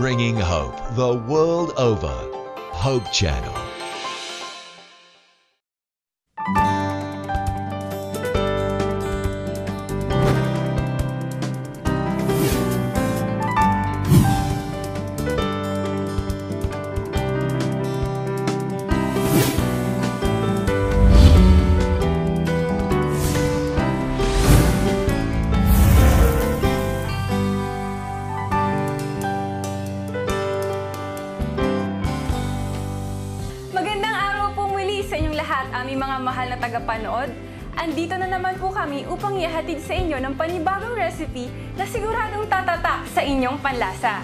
bringing hope the world over. Hope Channel. Aming mga mahal na tagapanood, andito na naman po kami upang ihatid sa inyo ng panibagong recipe na siguradong tatatak sa inyong panlasa.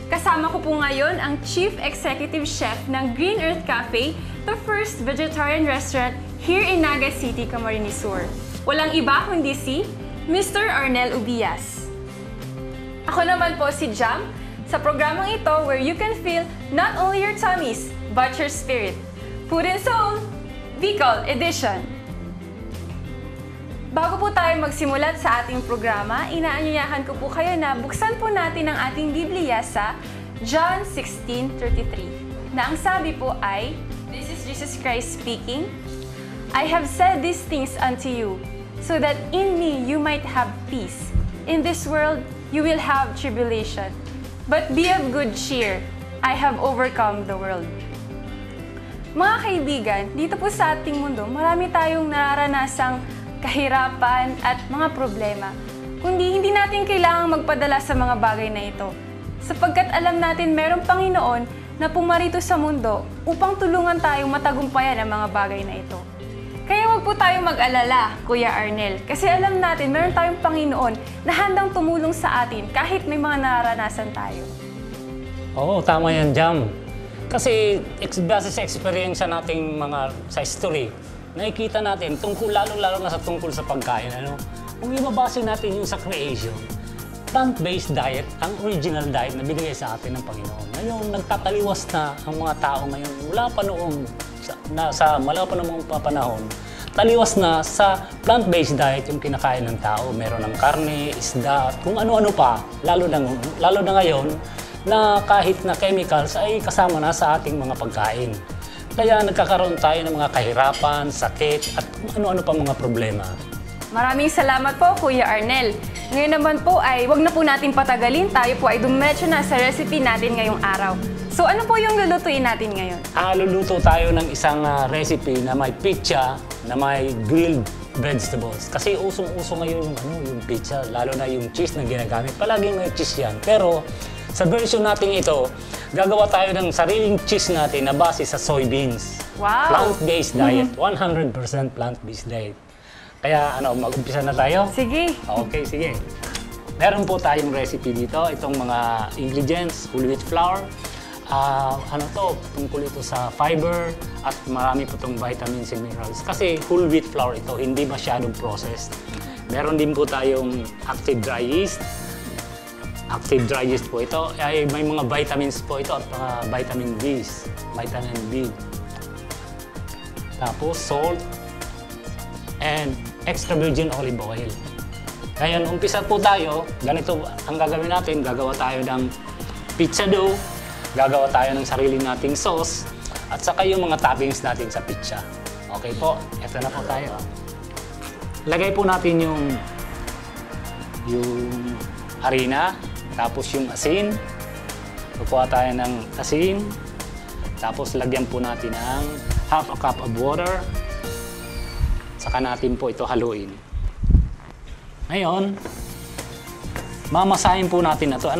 Kasama ko po ngayon ang Chief Executive Chef ng Green Earth Cafe, the first vegetarian restaurant here in Naga City, Camarines Sur. Walang iba kundi si Mr. Arnel Ubias. Ako naman po si Jam, sa programang ito where you can feel not only your tummies, but your spirit. Food and Soul, Bicol Edition. Bago po tayo magsimulat sa ating programa, inaanyayahan ko po kayo na buksan po natin ang ating Biblia sa John 16:33, na ang sabi po ay, "This is Jesus Christ speaking, I have said these things unto you, so that in me you might have peace. In this world you will have tribulation, but be of good cheer, I have overcome the world." Mga kaibigan, dito po sa ating mundo, marami tayong nararanasang kahirapan at mga problema. Kundi hindi natin kailangang magpadala sa mga bagay na ito. Sapagkat alam natin mayroong Panginoon na pumarito sa mundo upang tulungan tayong matagumpayan ang mga bagay na ito. Kaya huwag po tayong mag-alala, Kuya Arnel, kasi alam natin mayroon tayong Panginoon na handang tumulong sa atin kahit may mga nararanasan tayo. Oo, tama yan, Jam. Kasi base sa experience nating sa history, nakikita natin lalo na sa tungkol sa pagkain. Kung ibabase natin yung sa creation, plant-based diet, ang original diet na binigay sa atin ng Panginoon. Ngayon, nagtataliwas na ang mga tao ngayon. Wala pa noong panahon, taliwas na sa plant-based diet yung kinakain ng tao. Meron ng karne, isda, at kung ano-ano pa, lalo na ngayon, na kahit na chemicals ay kasama na sa ating mga pagkain. Kaya nagkakaroon tayo ng mga kahirapan, sakit, at ano-ano pa mga problema. Maraming salamat po, Kuya Arnel. Ngayon naman po ay wag na po natin patagalin. Tayo po ay dumiretso na sa recipe natin ngayong araw. So ano po yung lulutuin natin ngayon? Luluto tayo ng isang recipe na may pizza, na may grilled vegetables. Kasi usong-uso ngayon yung pizza, lalo na yung cheese na ginagamit. Palaging may cheese yan. Pero sa version natin ito, gagawa tayo ng sariling cheese natin na base sa soybeans. Wow! Plant-based diet. 100% plant-based diet. Kaya mag-umpisa na tayo? Sige. Okay, sige. Meron po tayong recipe dito. Itong mga ingredients, whole wheat flour. Tungkol ito sa fiber at marami po itong vitamins and minerals. Kasi whole wheat flour ito, hindi masyadong processed. Meron din po tayong active dry yeast. Active dry yeast po ito, ay may mga vitamins po ito at vitamin B. Tapos salt and extra virgin olive oil. Ngayon, umpisa po tayo. Ganito ang gagawin natin. Gagawa tayo ng pizza dough, gagawa tayo ng sarili nating sauce, at saka yung mga toppings natin sa pizza. Okay po, eto na po tayo. Lagay po natin yung harina, tapos yung asin. Kukuha tayo ng asin. Tapos lagyan po natin ng half a cup of water. Saka natin po ito haluin. Ngayon, mamasahin po natin na ito.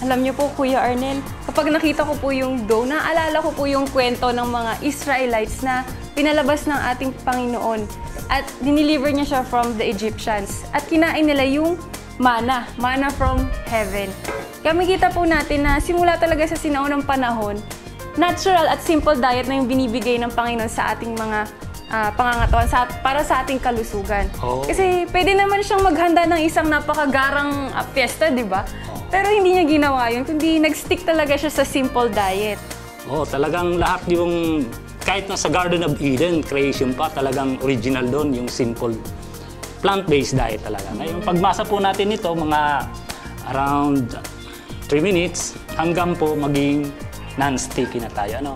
Alam niyo po, Kuya Arnel, kapag nakita ko po yung dough, naalala ko po yung kwento ng mga Israelites na pinalabas ng ating Panginoon at dineliver niya siya from the Egyptians. At kinain nila yung mana from heaven. Kaya makita po natin na simula talaga sa sinaunang panahon, natural at simple diet na yung binibigay ng Panginoon sa ating mga pangangatawan para sa ating kalusugan. Oh. Kasi pwede naman siyang maghanda ng isang napakagarang fiesta, di ba? Oh. Pero hindi niya ginawa yun, kundi nag-stick talaga siya sa simple diet. Talagang lahat yung, kahit na sa Garden of Eden, creation pa, talagang original doon, yung simple plant-based diet talaga. Ngayon, pagmasa po natin ito, mga around 3 minutes hanggang po maging non-sticky na tayo. Ano?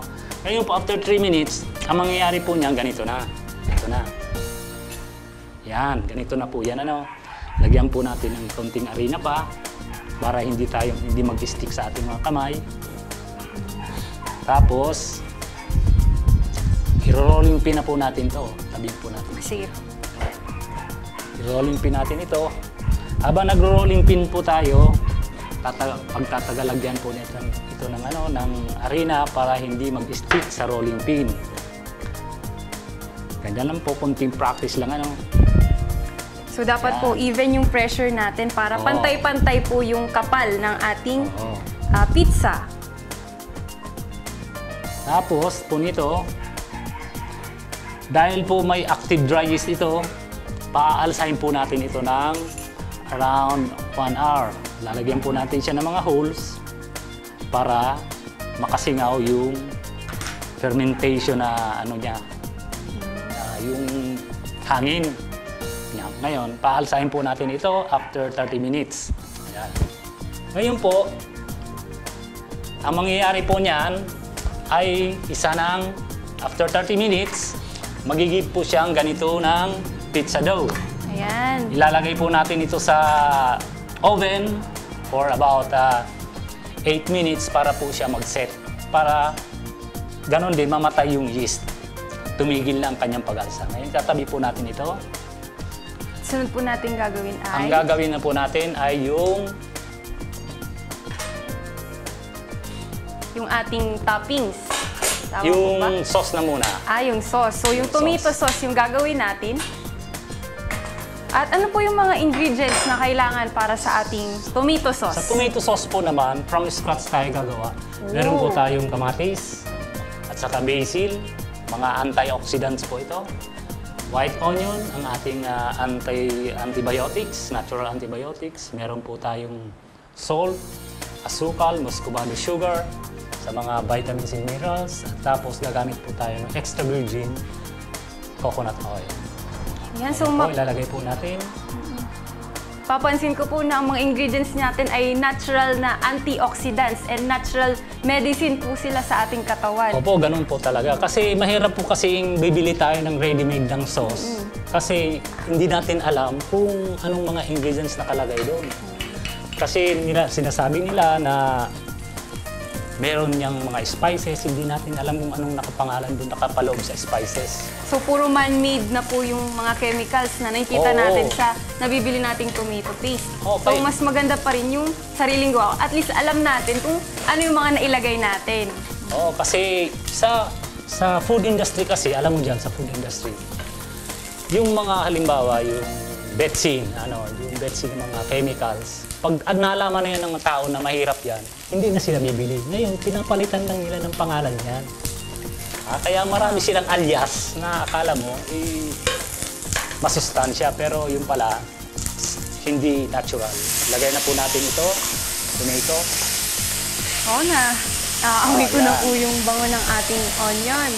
Ngayon po, after 3 minutes, ang mangyayari po niyan, ganito na. Ito na. Yan, ganito na po yan. Ano? Lagyan po natin ng konting arena pa para hindi mag-stick sa ating mga kamay. Tapos, i-rolling pin na po natin to. Tabihin po natin. Sige. I-rolling pin natin ito. Habang nag-rolling pin po tayo, pagtatagalagyan po ito ng arena para hindi mag-stick sa rolling pin. Ganyan lang po, konting practice lang. Ano. So dapat po even yung pressure natin para pantay-pantay po yung kapal ng ating pizza. Tapos po nito, dahil po may active dry yeast ito, paaalsahin po natin ito ng around 1 hour. Lalagyan po natin siya ng mga holes para makasingaw yung fermentation na niya, yung hangin. Yan. Ngayon, paalsahin po natin ito after 30 minutes. Yan. Ngayon po, ang mangyayari po niyan ay isa ng after 30 minutes, magigib po siyang ganito ng pizza dough. Ayan. Ilalagay po natin ito sa oven for about 8 minutes para po siya mag-set. Para ganon din mamatay yung yeast. Tumigil na ang kanyang pag-alsa. Ngayon, tatabi po natin ito. Sunod po natin gagawin ay... Ang gagawin na po natin ay yung ating toppings. Tama po ba? yung sauce na muna. Yung sauce. So, yung tomato sauce yung gagawin natin. At ano po yung mga ingredients na kailangan para sa ating tomato sauce? Sa tomato sauce po naman, from scratch tayo gagawa. Meron po tayong kamatis at saka basil, mga antioxidants po ito. White onion, ang ating antibiotics, natural antibiotics. Meron po tayong salt, asukal, muscovado sugar, sa mga vitamins and minerals. At tapos gagamit po tayo ng extra virgin coconut oil. Yan, so Ilalagay po natin. papansin ko po na ang mga ingredients natin ay natural na antioxidants and natural medicine po sila sa ating katawan. Opo, ganun po talaga. Kasi mahirap po kasing bibili tayo ng ready-made ng sauce. Kasi hindi natin alam kung anong mga ingredients nakalagay doon. Kasi sinasabi nila na meron niyang mga spices, hindi natin alam kung anong nakapangalan doon, nakapaloob sa spices. So, puro man-made na po yung mga chemicals na nakikita natin sa nabibili nating tomato paste. Okay. So, mas maganda pa rin yung sariling gawa. At least alam natin kung ano yung mga nailagay natin. Oo, kasi sa food industry kasi, alam mo dyan, sa food industry, yung mga halimbawa, yung betsin, yung betsin ng mga chemicals, pag nalaman na yan ng tao na mahirap yan, hindi na sila bibili. Ngayon, pinapalitan lang nila ng pangalan yan. Kaya marami silang alias na akala mo, masustansya, pero yung pala, hindi natural. Lagay na po natin ito, tomato. Oo na. Amoy ko na po yung bango ng ating onion.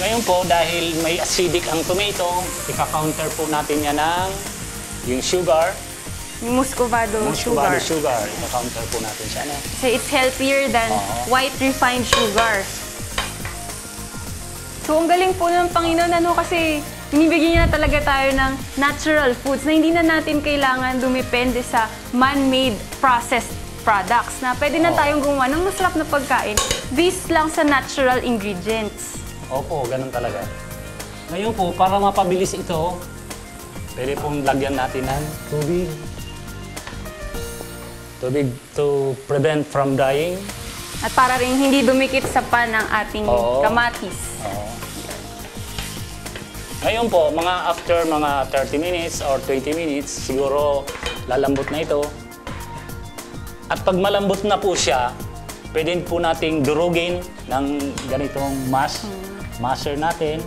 Ngayon po, dahil may acidic ang tomato, ika-counter po natin yan ng yung sugar. Yung muscovado sugar. Sugar. Ika-counter po natin siya. So, it's healthier than white refined sugar. So, ang galing po ng Panginoon, kasi binibigyan niya na talaga tayo ng natural foods na hindi na natin kailangan dumepende sa man-made processed products na pwede na tayong gumawa ng masarap na pagkain based lang sa natural ingredients. Opo, ganun talaga. Ngayon po, para mapabilis ito, pwede pong lagyan natin ng tubig. Tubig to prevent from drying. At para rin hindi dumikit sa pan ng ating kamatis. Ngayon po, after mga 30 minutes or 20 minutes, siguro lalambot na ito. At pag malambot na po siya, pwede po nating durugin ng ganitong masher natin.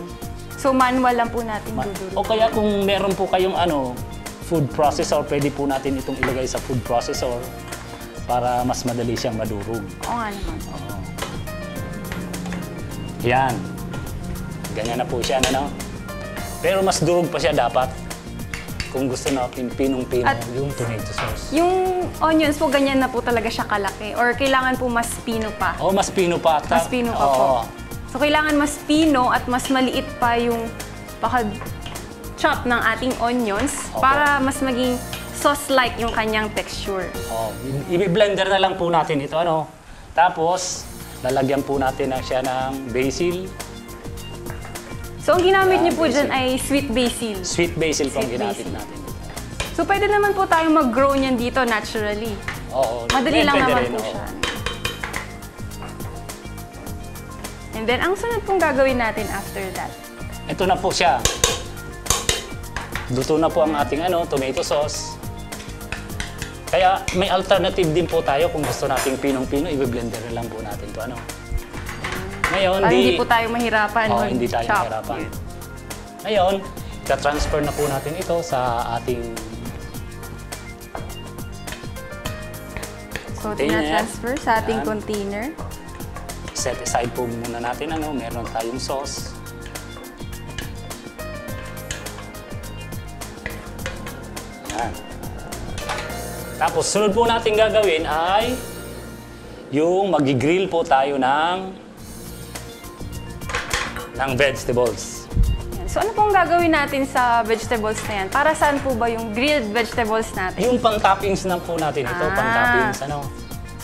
So manual lang po natin dudurugin. O kaya kung meron po kayong food processor, pwede po natin itong ilagay sa food processor para mas madali siyang madurog. Oo nga naman. kung gusto natin pinong-pino yung tomato sauce. Yung onions po, ganyan na po talaga siya kalaki? Or kailangan po mas pino pa? Oh, mas pino pa. Mas pino pa po. So, kailangan mas pino at mas maliit pa yung chop ng ating onions para mas maging sauce-like yung kanyang texture. Oh, i-blender na lang po natin ito, ano. Tapos, lalagyan po natin siya ng basil. So, ang ginamit niyo po dyan ay sweet basil. Sweet basil po ang Sweet ginamit basil. natin. So, pwede naman po tayong mag-grow niyan dito naturally. Oo. Madali lang pwede naman rin, po oo. siya. And then, ang sunod pong gagawin natin after that. Ito na po siya. Luto na po ang ating tomato sauce. Kaya may alternative din po tayo kung gusto nating pinong-pino, i-blender na lang po natin ito. Ngayon, Para hindi po tayo mahirapan hindi tayo mag-chop. mahirapan. Ngayon, transfer na po natin ito sa ating So, container. tina-transfer sa ating Yan. container. Set aside po muna natin, meron tayong sauce. Yan. Tapos, sunod po natin gagawin ay yung mag-grill po tayo ng vegetables. Yan. So, ano pong gagawin natin sa vegetables na yan? Para saan po ba yung grilled vegetables natin? Yung pang-toppings na po natin ito, pang-toppings,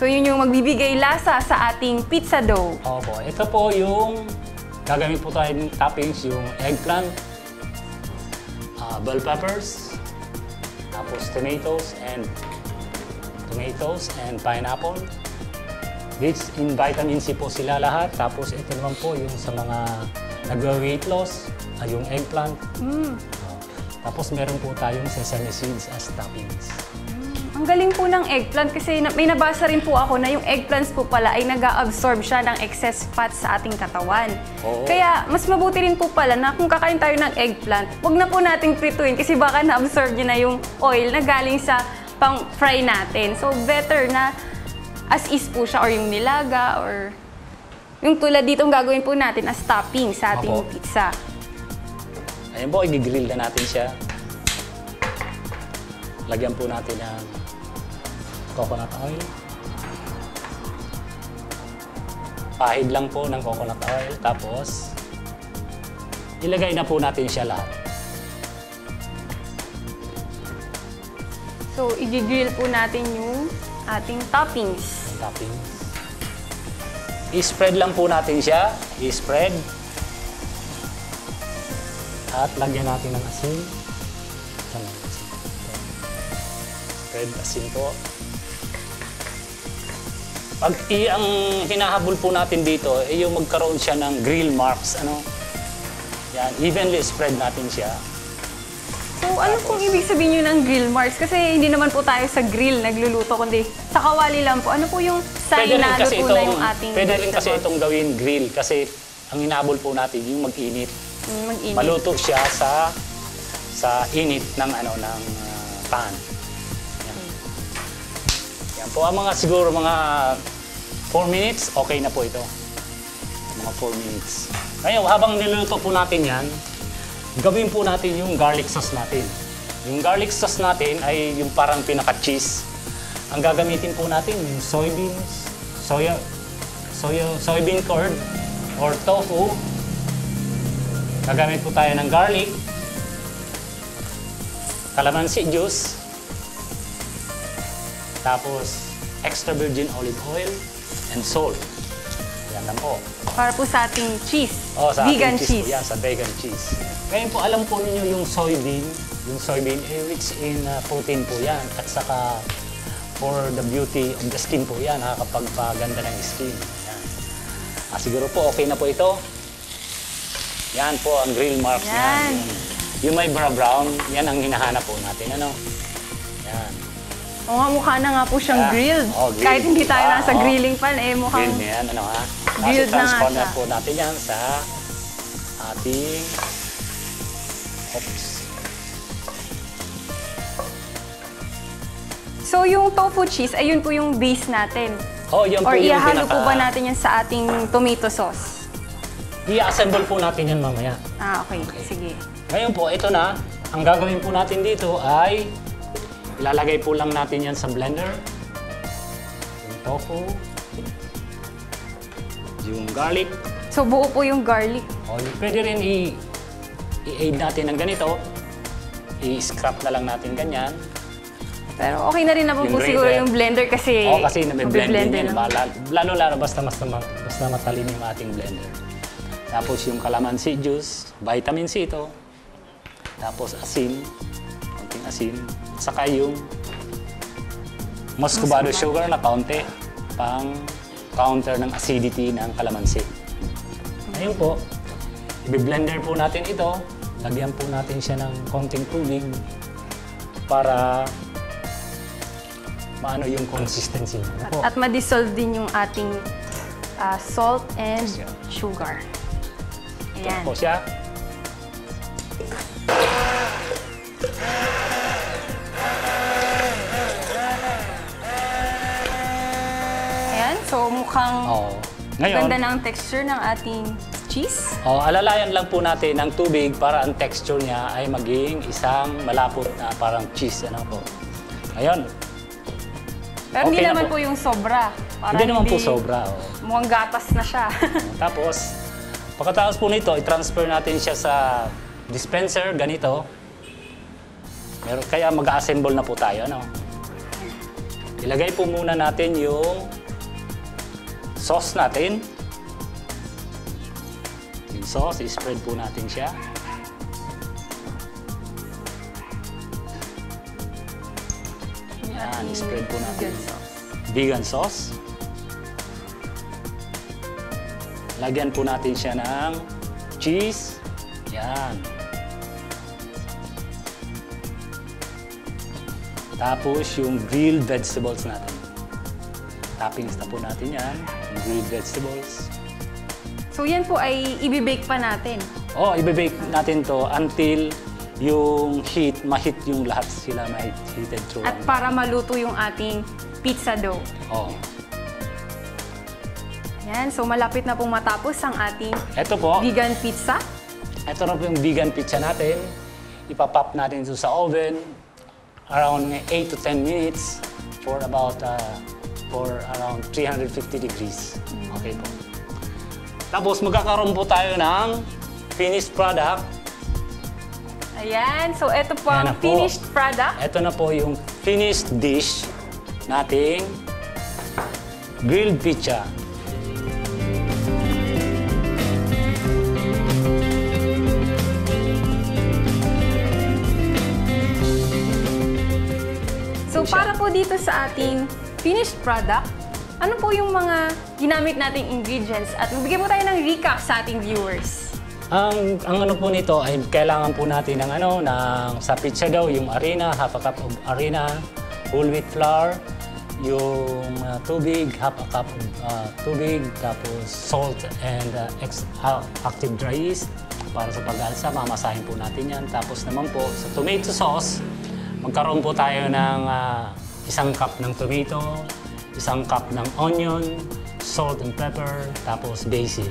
So, yun yung magbibigay lasa sa ating pizza dough. Opo, ito po yung gagamit po tayo ng toppings, yung eggplant, bell peppers, tapos tomatoes and pineapple. Rich in vitamin C po sila lahat. Tapos ito naman po yung sa mga nagwa-weight loss, yung eggplant. Tapos meron po tayong sesame seeds as toppings. Ang galing po ng eggplant kasi may nabasa rin po ako na yung eggplants po pala ay nag-a-absorb siya ng excess fat sa ating katawan. Oo. Kaya mas mabuti rin po pala na kung kakain tayo ng eggplant, wag na po nating prituin kasi baka na-absorb niya na yung oil na galing sa pang-fry natin. So better na as is po siya or yung nilaga or yung tulad dito ang gagawin po natin as topping sa ating Opo. pizza. Ayun po, i-grill na natin siya. Lagyan po natin ng coconut oil. Pahid lang po ng coconut oil. Tapos, ilagay na po natin siya lahat. So, i-grill po natin yung ating toppings. Yung toppings. I-spread lang po natin siya. I-spread. At lagyan natin ng asin. Spread asin po. Pag ang hinahabol po natin dito, yung magkaroon siya ng grill marks. Yan, evenly spread natin siya. So, ano pong ibig sabihin nyo ng grill marks? Kasi hindi naman po tayo sa grill nagluluto, kundi sa kawali lang po. Ano po yung sign na luto na yung ating Pwede rin kasi vegetable? itong gawin grill kasi ang hinahabol po natin yung mag-init. Mag-init. Maluto siya sa init ng pan. Yan po ang siguro mga 4 minutes, okay na po ito. Mga 4 minutes. Ngayon, habang niluto po natin yan, gawin po natin yung garlic sauce natin. Yung garlic sauce natin ay yung parang pinaka-cheese. Ang gagamitin po natin yung soybeans, soybean curd or tofu. Gagamit po tayo ng garlic, calamansi juice, tapos extra virgin olive oil and salt. Yan lang po. Para po sa ating cheese. Sa Vegan ating cheese. Po yan, sa vegan cheese. Ngayon po, alam po ninyo yung soybean rich in protein po yan. At saka for the beauty of the skin po yan, nakakapagpaganda ng skin. Yan. Siguro po, okay na po ito. Yan po ang grill marks Yan. yan. Yung may brown, yan ang hinahanap po natin. Yan. O nga, mukha na nga po siyang Yeah. grilled. Grilled. Kahit hindi tayo nasa Oo. grilling pan, mukhang... Grilled na yan, Grilled na nga transfer na siya. po natin yan sa ating... Oops. So, yung tofu cheese, ayun po yung base natin. Yan Or po yung ihahalo po ba natin yan sa ating tomato sauce? I-assemble po natin yan mamaya. Okay. Sige. Ngayon po, ito na. ang gagawin po natin dito ay ilalagay po lang natin yan sa blender. Yung tofu, yung garlic. So, buo po yung garlic. O, pwede rin i-aid natin ng ganito. I-scrap na lang natin ganyan. Pero okay na rin naman Yung po siguro grater. yung blender kasi... Oo, kasi nabe-blend din yan. na. Lalo basta matalin yung ating blender. Tapos yung calamansi juice, vitamin C ito. Tapos asin, konting asin. Saka yung muscovado sugar na kaunti, pang counter ng acidity ng calamansi. Ngayon po, i-blender po natin ito. Lagyan po natin siya ng konting tubig para maano yung consistency. Ano po? At ma-dissolve din yung ating salt and sugar. Ayan. Po siya. Ayan. So, mukhang Ngayon, ganda ng texture ng ating cheese. alalayan lang po natin ng tubig para ang texture niya ay maging isang malapot na parang cheese. Ano po. Ngayon, Pero hindi Okay na naman po. po yung sobra. Para hindi naman po sobra. Mukhang gatas na siya. Tapos, pagkatapos po nito, i-transfer natin siya sa dispenser, ganito. Kaya mag-assemble na po tayo. Ano? Ilagay po muna natin yung sauce natin. Yung sauce, i-spread po natin siya. Yan, i-spread po natin. Vegan sauce. Lagyan po natin siya ng cheese. Yan. Tapos yung grilled vegetables natin. Toppings na po natin yan. Yung grilled vegetables. So, yan po ay ibibake pa natin. Ibe-bake natin to until yung ma-heat yung lahat sila, ma-heated through. At para maluto yung ating pizza dough. Yan. So, malapit na pong matapos ang ating Ito po. vegan pizza. Ito na po yung vegan pizza natin. Ipapop natin ito sa oven around 8 to 10 minutes for around 350 degrees. Okay po. Tapos magkakaroon po tayo ng finished product. Ayan. So, ito po Ayan ang na po. finished product. Ito na po yung finished dish nating grilled pizza. So, para po dito sa ating finished product, ano po yung mga ginamit nating ingredients? At magbigay po tayo ng recap sa ating viewers. Ang ano po nito ay kailangan po natin ng sa pizza dough, yung harina, half a cup of harina, whole wheat flour, yung tubig, half a cup of tubig, tapos salt and active dry yeast para sa pag-alsa. Mamasahin po natin yan. Tapos naman po sa tomato sauce, magkaroon po tayo ng isang cup ng tomato, isang cup ng onion, salt and pepper, tapos basil.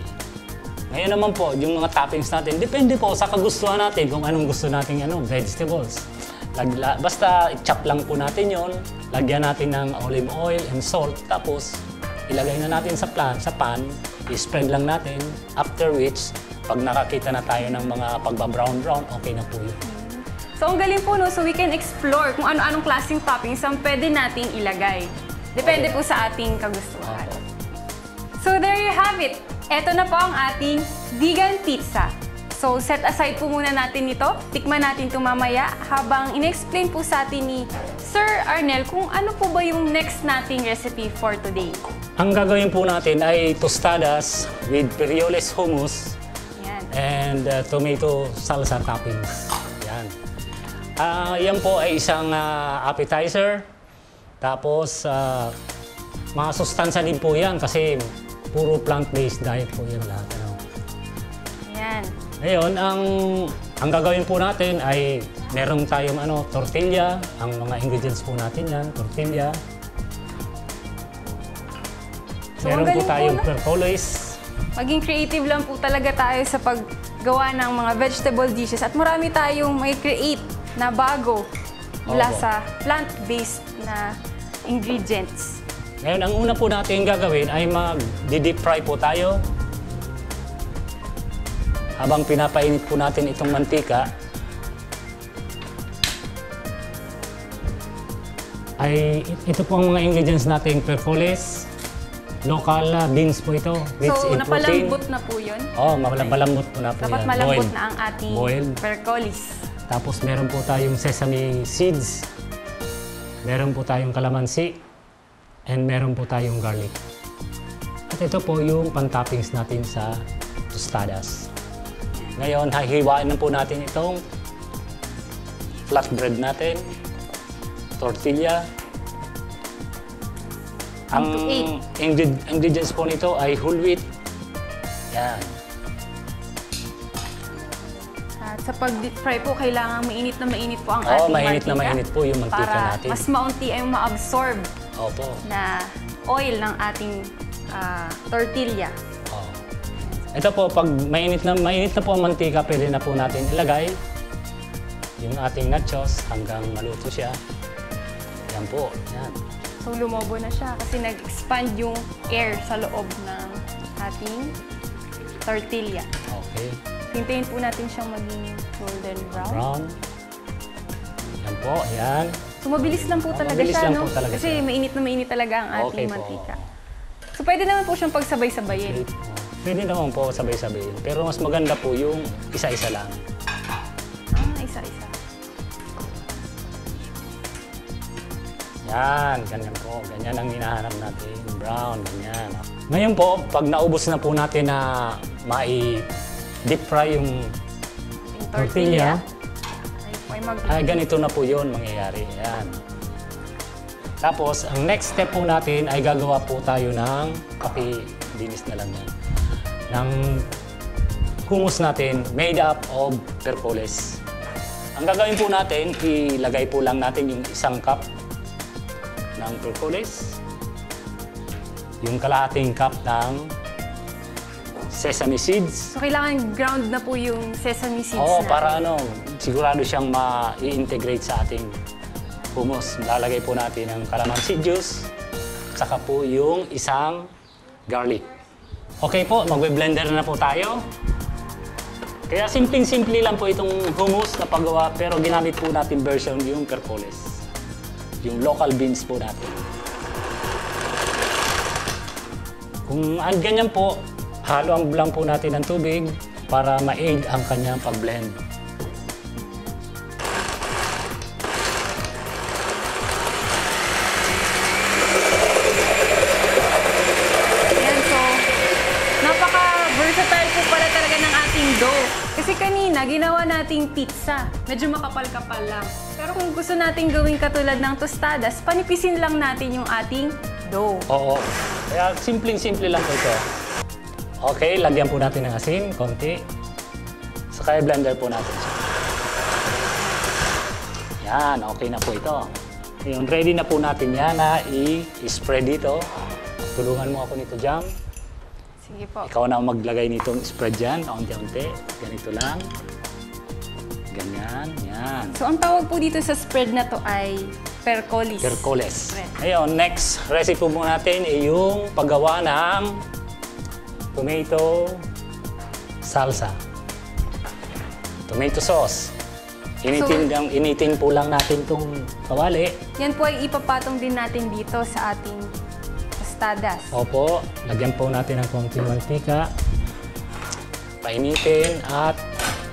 Ngayon naman po, yung mga toppings natin, depende po sa kagustuhan natin kung anong gusto nating vegetables. Basta i-chop lang po natin yon, lagyan natin ng olive oil and salt, tapos ilagay na natin sa pan, i-spread lang natin, after which, pag nakakita na tayo ng mga pagba-brown-brown, okay na po yun. So, ang galing po, no? So, we can explore kung ano-anong klaseng toppings ang pwede nating ilagay. Depende po sa ating kagustuhan. So, there you have it. Ito na po ang ating vegan pizza. So, set aside po muna natin ito. Tikman natin ito mamaya habang in-explain po sa atin ni Sir Arnel kung ano po ba yung next nating recipe for today. Ang gagawin po natin ay tostadas with Perioles hummus. Yan. And tomato salsa toppings. Yan. Yan po ay isang appetizer. Tapos, mga sustansya din po yan kasi puro plant-based diet po yan lahat. Yan. Ngayon, ang gagawin po natin ay meron tayong tortilla. Ang mga ingredients po natin yan, tortilla. So, meron po ang galing tayong po, no? percoles. Maging creative lang po talaga tayo sa gawa ng mga vegetable dishes at marami tayong may create na bago mula Opo. sa plant-based na ingredients. Ngayon, ang una po natin gagawin ay mag-deep fry po tayo. Habang pinapainit po natin itong mantika, ay ito po ang mga ingredients nating perfoles. Local beans po ito. Rich So, in protein. napalambot na po yun. Oo, malambot po na po Dapat yan. malambot Boiled. na ang ating Boiled. percolis. Tapos meron po tayong sesame seeds. Meron po tayong kalamansi. And meron po tayong garlic. At ito po yung pan-toppings natin sa tostadas. Ngayon, hihiwain na po natin itong flatbread natin. Tortilla. Ang ingredients po nito ay whole wheat. Yan. At sa pag-deep fry po, kailangan mainit po ang ating mainit na mantika mainit po yung mantika para natin. mas maunti ay ma-absorb Opo. na oil ng ating tortilla. Oh. Ito po, pag mainit na po ang mantika, pwede na po natin ilagay yung ating nachos hanggang maluto siya. Yan po. Yan. So lumobo na siya kasi nag-expand yung air sa loob ng ating tortilla. Okay. Hintayin po natin siyang maging golden brown. Brown. Yan po. Yan. So mabilis lang po talaga Mabilis siya, lang no? po talaga Kasi siya. mainit na mainit talaga ang ating Okay po. mantika. So pwede naman po siyang pagsabay-sabayin. Pwede naman po sabay-sabay. Pero mas maganda po yung isa-isa lang. Isa-isa. Yan, ganyan po. Ganyan ang hinahanap natin. Brown, ganyan. Ngayon po, pag naubos na po natin na deep fry yung Yung tortilla, ay ganito na po yun mangyayari. Yan. Tapos, ang next step po natin ay gagawa po tayo ng dinis na lang yan. Ng hummus natin made up of perfoles. Ang gagawin po natin, ilagay po lang natin yung 1 cup ng perfoles, yung kalahating cup ng sesame seeds. So kailangan ground na po yung sesame seeds Oo, natin. para sigurado siyang ma-integrate sa ating hummus. Lalagay po natin ang calamansi juice, saka po yung isang garlic. Okay po, magbe-blender na po tayo. Kaya simpleng-simple lang po itong hummus na paggawa, pero ginamit po natin version yung perfoles. Yung local beans po natin. Kung ganyan po, haluan lang po natin ng tubig para ma-aid ang kanyang pag-blend. Ayan, so napaka-versatile po pala talaga ng ating dough. Kasi kanina, ginawa nating pizza. Medyo makapal-kapal lang. Pero kung gusto nating gawing katulad ng tostadas, panipisin lang natin yung ating dough. Oo. Kaya simpleng-simple lang po ito. Okay, lagyan po natin ng asin, konti. Saka i-blender po natin siya. Yan, okay na po ito. Ngayon, ready na po natin yan na i-spread dito. Tulungan mo ako nito, Jam. Sige po. Ikaw na ang maglagay nitong spread dyan, kaunti-unti. Ganito lang. Ganyan, yan. So ang tawag po dito sa spread na to ay percolis. Percoles. Spread. Ngayon, next recipe po natin ay yung paggawa ng tomato salsa. Tomato sauce. Initin po lang natin itong kawali. Yan po ay ipapatong din natin dito sa ating tostadas. Opo, lagyan po natin ng konting mantika. Painitin at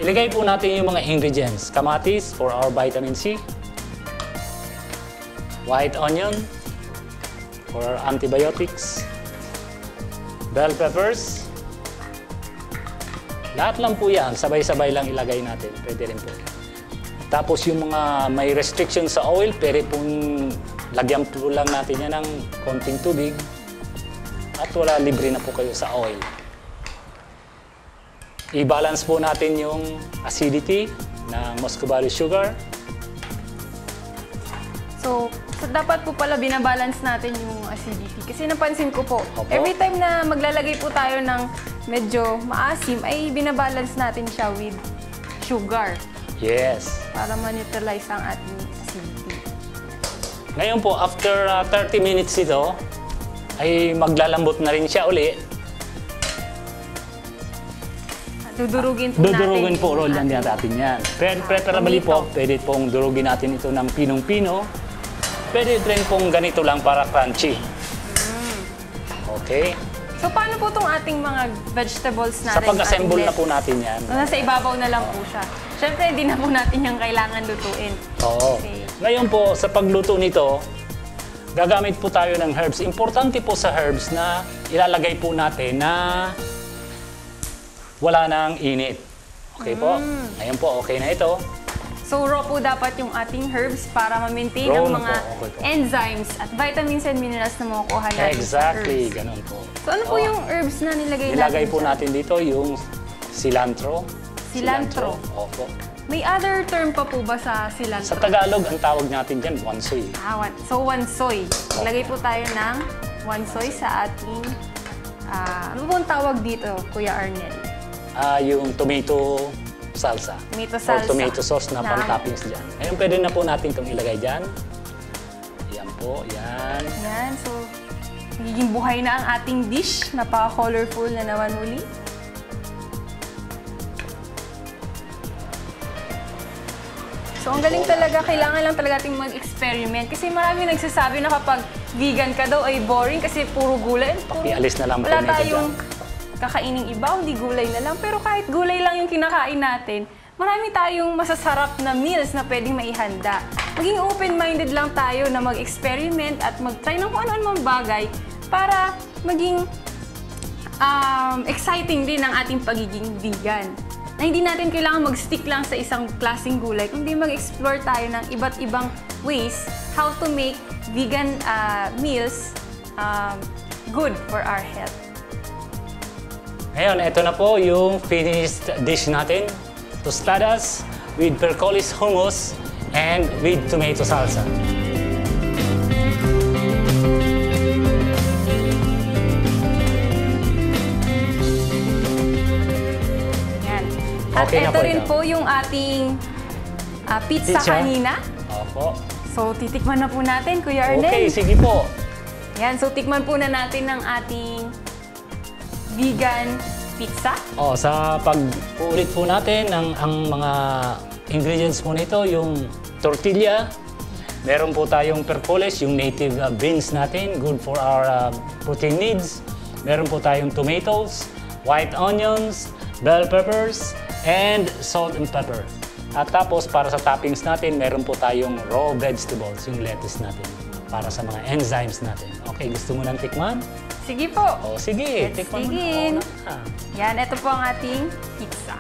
ilagay po natin yung mga ingredients. Kamatis for our vitamin C. White onion for our antibiotics. Bell peppers. Lahat lang po yan. Sabay-sabay lang ilagay natin. Pwede rin po. Tapos yung mga may restriction sa oil, pwede pong lagyan po lang natin yan ng konting tubig. At wala, libre na po kayo sa oil. I-balance po natin yung acidity ng muscovado sugar. So, So, dapat po pala binabalance natin yung acidity. Kasi napansin ko po, Opo. every time na maglalagay po tayo ng medyo maasim, ay binabalance natin siya with sugar Yes. para ma-neutralize ang ating acidity. Ngayon po, after 30 minutes ito, ay maglalambot na rin siya uli. Dudurugin po Dudurugin natin. po yung roll yan ating- natin yan. Preferably po, tomato. pwede pong durugin natin ito ng pinong-pino. Pwede rin pong ganito lang para crunchy. Okay? So, paano po itong ating mga vegetables natin? Sa pag-assemble ating na po natin yan. Nasa ibabaw na lang po siya. Siyempre, hindi na po natin yung kailangan lutuin. Oo. Okay. Ngayon po, sa pagluto nito, gagamit po tayo ng herbs. Importante po sa herbs na ilalagay po natin na wala nang init. Okay po? Ngayon po, okay na ito. So, raw po dapat yung ating herbs para ma-maintain Raw ang na mga po, okay po. enzymes at vitamins and minerals na makukuha natin sa Exactly, herbs. ganun po. So, ano po Oo. yung herbs na nilagay natin? Nilagay po dyan? natin dito yung cilantro. Cilantro. Opo. May other term pa po ba sa cilantro? Sa Tagalog, ang tawag natin dyan, wansoy. So, wansoy. Maglagay po tayo ng wansoy sa ating... ano po ang tawag dito, Kuya Arnel? Yung tomato salsa. Tomato Or salsa. tomato sauce na Na- pang-toppings dyan. Ngayon, pwede na po natin itong ilagay dyan. Yan po, yan. Yan, so magiging buhay na ang ating dish. Napaka-colorful na naman muli. So, ang galing talaga. Kailangan lang talaga ating mag-experiment. Kasi marami nagsasabi na kapag vegan ka daw ay boring kasi puro gulay. Pakialis na lang Wala tomato tayong dyan. kakaining iba, hindi gulay na lang. Pero kahit gulay lang yung kinakain natin, marami tayong masasarap na meals na pwedeng maihanda. Maging open-minded lang tayo na mag-experiment at mag-try ng kung ano-anong bagay para maging exciting din ang ating pagiging vegan. Na hindi natin kailangan mag-stick lang sa isang klaseng gulay, kundi mag-explore tayo ng iba't ibang ways how to make vegan meals good for our health. Ngayon, ito na po yung finished dish natin. Tostadas with percolis hummus and with tomato salsa. Yan. At Okay na ito po rin ito. po yung ating pizza Pizza? kanina. Opo. So, titikman na po natin, Kuya Arnel. Okay, sige po. Yan, so tikman po na natin ng ating vegan pizza. Sa pag-uulit po natin, ang mga ingredients po nito, yung tortilla, meron po tayong percoles, yung native beans natin, good for our protein needs. Meron po tayong tomatoes, white onions, bell peppers, and salt and pepper. At tapos, para sa toppings natin, meron po tayong raw vegetables, yung lettuce natin, para sa mga enzymes natin. Okay, gusto mo nang tikman? Sige po. Sige, Let's tikman mo begin. na. Yan, ito po ang ating pizza.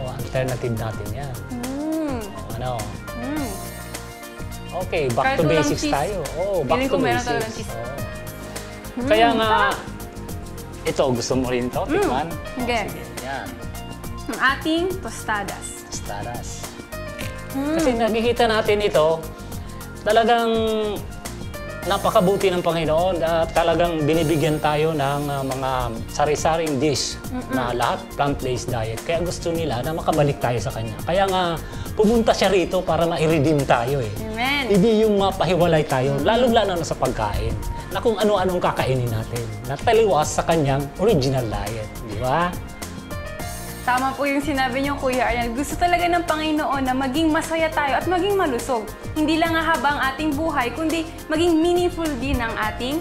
Alternative natin yan. Ano? Mm. Okay, back Kahit to walang basics cheese. tayo. Back Feeling to ko meron basics. talagang cheese. Kaya nga, ito, gusto mo rin ito, tikman? Sige. Sige, yan. Ang ating tostadas. Tostadas. Kasi nakikita natin ito, talagang napakabuti ng Panginoon at talagang binibigyan tayo ng mga sari-saring dish na lahat plant-based diet. Kaya gusto nila na makabalik tayo sa Kanya. Kaya nga, pumunta siya rito para ma-redeem tayo eh. Amen. Hindi yung mapahiwalay tayo, lalong-lalo na sa pagkain, na kung ano-anong kakainin natin, na taliwas sa Kanyang original diet. Di ba? Tama po yung sinabi niyo, Kuya Arnel. Gusto talaga ng Panginoon na maging masaya tayo at maging malusog. Hindi lang haba ang ating buhay, kundi maging meaningful din ang ating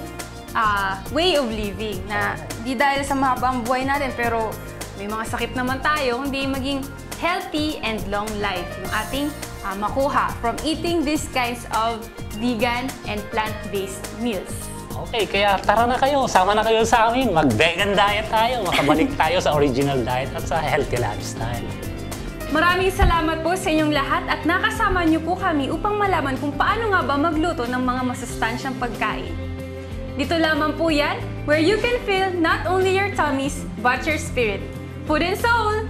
way of living. Na di dahil sa mahabang buhay natin, pero may mga sakit naman tayo, kundi maging healthy and long life yung ating makuha from eating these kinds of vegan and plant-based meals. Okay, kaya tara na kayo, sama na kayo sa amin, mag-vegan diet tayo, makabalik tayo sa original diet at sa healthy lifestyle. Maraming salamat po sa inyong lahat at nakasama niyo po kami upang malaman kung paano nga ba magluto ng mga masustansyang pagkain. Dito lamang po yan, where you can fill not only your tummies, but your spirit. Food and Soul,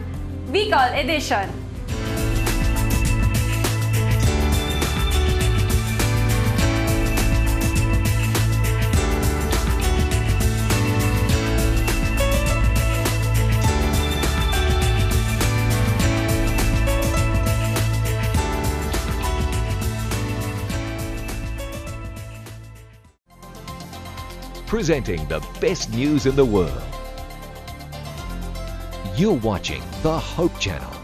Bicol Edition. presenting the best news in the world. You're watching the Hope Channel.